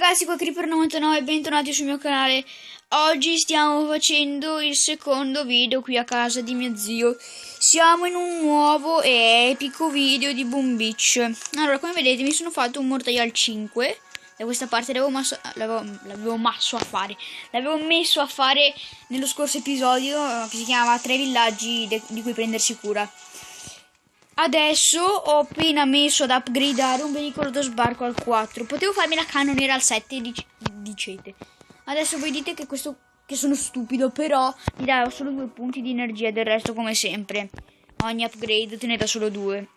ragazzi, qua Creeper99 e bentornati sul mio canale. Oggi stiamo facendo il secondo video qui a casa di mio zio. Siamo in un nuovo e epico video di Boom Beach. Allora, come vedete mi sono fatto un mortaio al 5. Da questa parte l'avevo messo a fare nello scorso episodio, che si chiamava 3 villaggi di cui prendersi cura. Adesso ho appena messo ad upgradare un veicolo da sbarco al 4. Potevo farmi la cannoniera al 7, dicete. Adesso voi dite che sono stupido, però mi dà solo 2 punti di energia, del resto come sempre ogni upgrade te ne dà solo 2.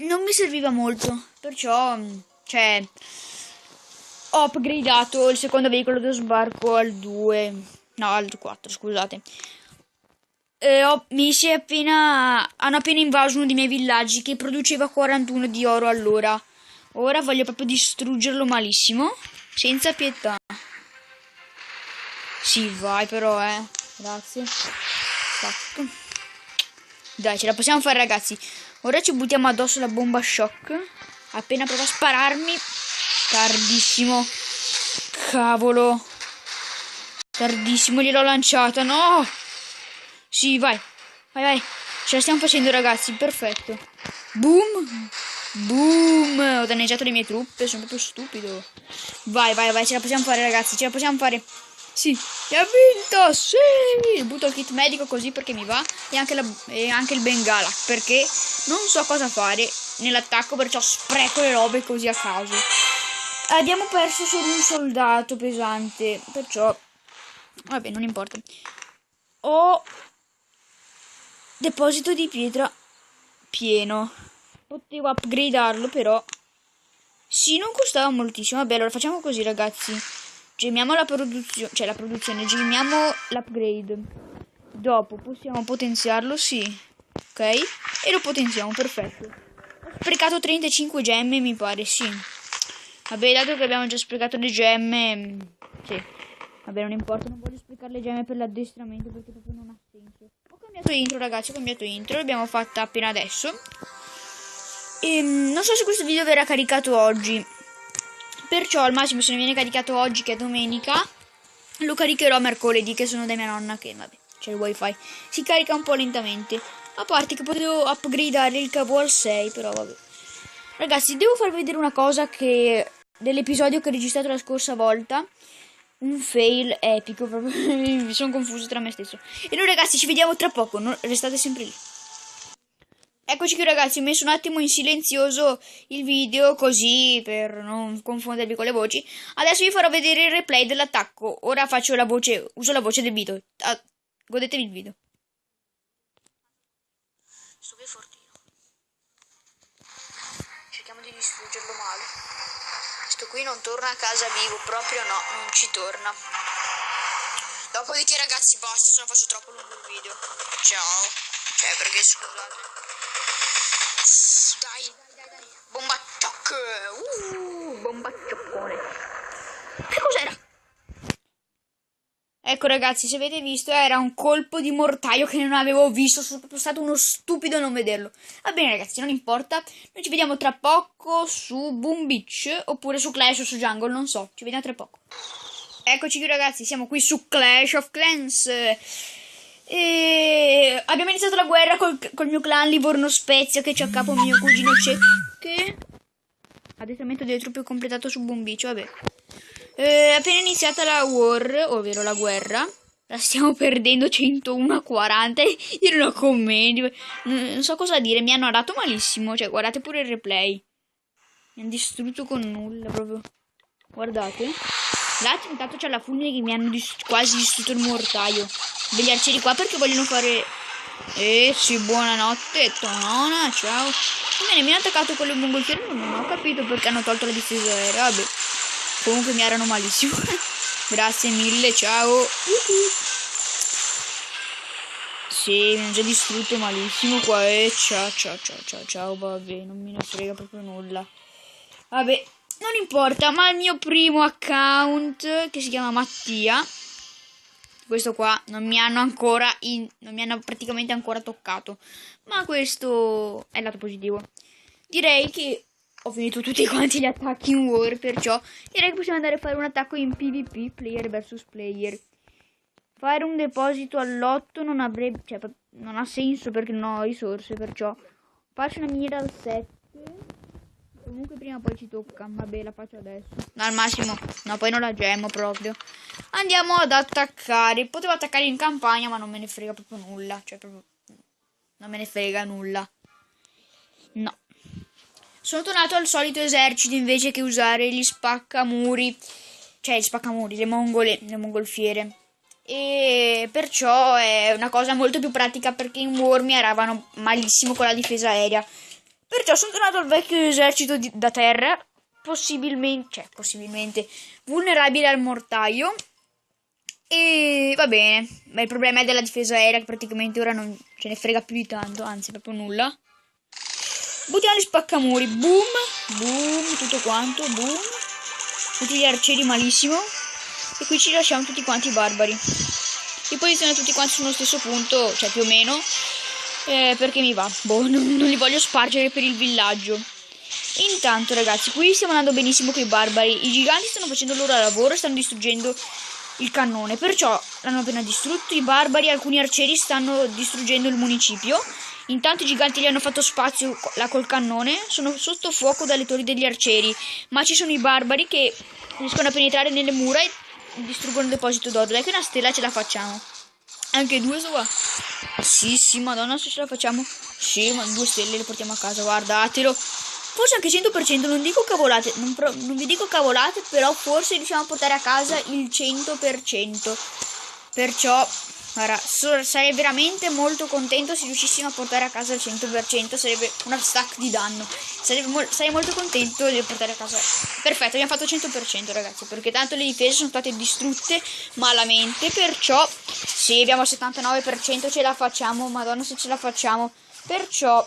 Non mi serviva molto, perciò ho upgradato il secondo veicolo da sbarco al 2. No, al 4, scusate. Hanno appena invaso uno dei miei villaggi che produceva 41 di oro all'ora. Ora voglio proprio distruggerlo malissimo, senza pietà. Sì, vai però, grazie. Fatto. Dai, ce la possiamo fare, ragazzi. Ora ci buttiamo addosso la bomba shock. Appena prova a spararmi. Tardissimo. Cavolo. Tardissimo, gliel'ho lanciata, no! Sì, vai. Ce la stiamo facendo, ragazzi, perfetto. Boom. Boom. Ho danneggiato le mie truppe, sono proprio stupido. Vai, ce la possiamo fare, ragazzi, ce la possiamo fare. Sì, e ha vinto, sì. Butto il kit medico così perché mi va. E anche il bengala, perché non so cosa fare nell'attacco, perciò spreco le robe così a caso. Abbiamo perso solo un soldato pesante, perciò vabbè, non importa. Ho deposito di pietra pieno. Potevo upgradarlo, però sì, non costava moltissimo. Vabbè, allora facciamo così, ragazzi. Gemiamo la produzione, gemiamo l'upgrade. Dopo possiamo potenziarlo, sì. Ok? E lo potenziamo, perfetto. Ho sprecato 35 gemme, mi pare, sì. Vabbè, dato che abbiamo già sprecato le gemme, sì. Vabbè, non importa, non voglio sprecare le gemme per l'addestramento perché proprio non ha senso. Ho cambiato intro, ragazzi, l'abbiamo fatta appena adesso. E non so se questo video verrà caricato oggi, perciò al massimo, se ne viene caricato oggi, che è domenica, lo caricherò mercoledì, che sono da mia nonna, che vabbè, c'è il wifi, si carica un po' lentamente. A parte che potevo upgradare il cavo al 6, però vabbè. Ragazzi, devo farvi vedere una cosa che dell'episodio che ho registrato la scorsa volta. Un fail epico, proprio mi sono confuso tra me stesso. E noi, ragazzi, ci vediamo tra poco, restate sempre lì. Eccoci qui, ragazzi, ho messo un attimo in silenzioso il video, così per non confondervi con le voci. Adesso vi farò vedere il replay dell'attacco. Ora uso la voce del video. Godetevi il video. Sto che fortino. Cerchiamo di distruggerlo male. Questo qui non torna a casa vivo, proprio no, non ci torna. Dopodiché, ragazzi, basta, se non faccio troppo lungo il video. Ciao. Perché scusate. Dai. Bomba shock. Bomba scioccone. Che cos'era? Ecco, ragazzi, se avete visto, era un colpo di mortaio che non avevo visto. Sono proprio stato uno stupido a non vederlo. Va bene, ragazzi, non importa. Noi ci vediamo tra poco su Boom Beach, oppure su Clash o su Jungle, non so. Ci vediamo tra poco. Eccoci qui, ragazzi, siamo qui su Clash of Clans. E abbiamo iniziato la guerra col mio clan Livorno Spezia, che c'è a capo mio cugino Cecche. Addestramento delle truppe completato su Boom Beach, vabbè. Appena iniziata la war, ovvero la guerra, la stiamo perdendo 101 a 40. Io non ho commenti, non so cosa dire, mi hanno dato malissimo. Cioè, guardate pure il replay. Mi hanno distrutto con nulla, proprio. Guardate. Là intanto c'è la fulmine che mi hanno quasi distrutto il mortaio. Degli arcieri qua perché vogliono fare... sì, buonanotte, tonona, ciao. Bene, mi hanno attaccato con le mongolfiere, non ho capito perché hanno tolto la difesa aerea, vabbè. Comunque mi erano malissimo. Grazie mille, ciao. Sì, mi hanno già distrutto malissimo qua. Ciao, vabbè, non me ne frega proprio nulla. Vabbè, non importa, ma il mio primo account, che si chiama Mattia, questo qua, non mi hanno praticamente ancora toccato. Ma questo è il lato positivo. Direi che ho finito tutti quanti gli attacchi in war, perciò direi che possiamo andare a fare un attacco in PvP, player versus player. Fare un deposito all'8 non avrebbe, cioè, non ha senso perché non ho risorse, perciò faccio una miniera al 7. Comunque prima o poi ci tocca, vabbè, la faccio adesso. No, al massimo, no, poi non la gemmo proprio. Andiamo ad attaccare. Potevo attaccare in campagna, ma non me ne frega proprio nulla, cioè proprio non me ne frega nulla. No. Sono tornato al solito esercito invece che usare gli spaccamuri, cioè gli spaccamuri, le mongolfiere. E perciò è una cosa molto più pratica perché in war mi eravano malissimo con la difesa aerea. Perciò sono tornato al vecchio esercito da terra, possibilmente vulnerabile al mortaio. E va bene, ma il problema è della difesa aerea che praticamente ora non ce ne frega più di tanto, anzi proprio nulla. Buttiamo gli spaccamuri, boom, boom, tutto quanto, boom. Tutti gli arcieri malissimo. E qui ci lasciamo tutti quanti i barbari. Li posiziono tutti quanti sullo stesso punto, cioè più o meno, perché mi va. Boh, non li voglio spargere per il villaggio. Intanto ragazzi, qui stiamo andando benissimo con i barbari. I giganti stanno facendo il loro lavoro e stanno distruggendo il cannone. Perciò l'hanno appena distrutto. I barbari e alcuni arcieri stanno distruggendo il municipio. Intanto i giganti gli hanno fatto spazio là col cannone. Sono sotto fuoco dalle torri degli arcieri. Ma ci sono i barbari che riescono a penetrare nelle mura e distruggono il deposito d'oro. Dai che una stella ce la facciamo. Anche due so qua. Sì, madonna, se ce la facciamo. Sì, ma 2 stelle le portiamo a casa, guardatelo. Forse anche 100%, non dico cavolate, non vi dico cavolate, però forse riusciamo a portare a casa il 100%. Perciò, guarda, sarei veramente molto contento se riuscissimo a portare a casa il 100%, sarebbe una stack di danno. Sarei molto contento di portare a casa. Perfetto, abbiamo fatto il 100% ragazzi, perché tanto le difese sono state distrutte malamente, perciò sì, abbiamo il 79%, ce la facciamo, madonna se ce la facciamo. Perciò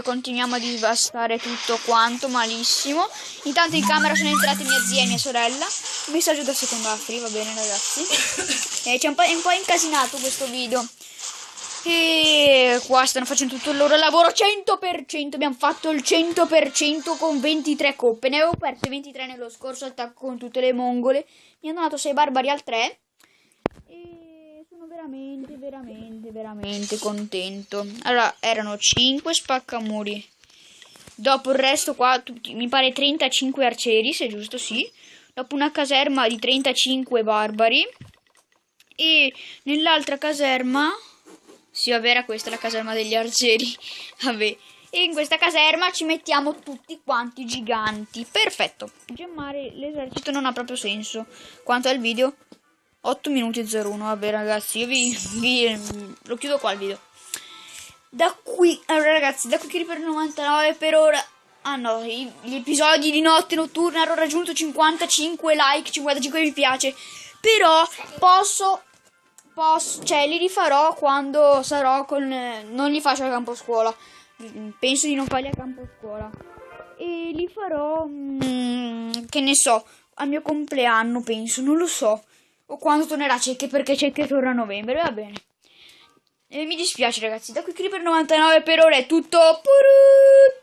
continuiamo a devastare tutto quanto malissimo. Intanto in camera sono entrate mia zia e mia sorella. Un messaggio da secondafri, va bene ragazzi. È un po' incasinato questo video. E qua stanno facendo tutto il loro lavoro 100%. Abbiamo fatto il 100% con 23 coppe. Ne avevo perse 23 nello scorso attacco con tutte le mongole. Mi hanno dato 6 barbari al 3. E sono veramente contento. Allora, erano 5 spaccamuri. Dopo il resto qua, mi pare 35 arcieri, se è giusto, sì. Dopo una caserma di 35 barbari. E nell'altra caserma... Sì, vabbè, era questa la caserma degli arcieri. Vabbè. E in questa caserma ci mettiamo tutti quanti giganti. Perfetto. Gemmare l'esercito non ha proprio senso. Quanto è il video? 8 minuti e 01. Vabbè ragazzi, io lo chiudo qua il video. Da qui, allora ragazzi, da qui che per 99 per ora. Ah no, gli episodi di notte notturna hanno raggiunto 55 like, 55 mi piace. Però cioè li rifarò quando sarò con... non li faccio al campo scuola. Penso di non farli al campo scuola. E li farò, che ne so, al mio compleanno penso, non lo so. O quando tornerà Cecche, perché Cecche torna a novembre, va bene. Mi dispiace ragazzi, da qui Creeper 99 per ora è tutto. Purut!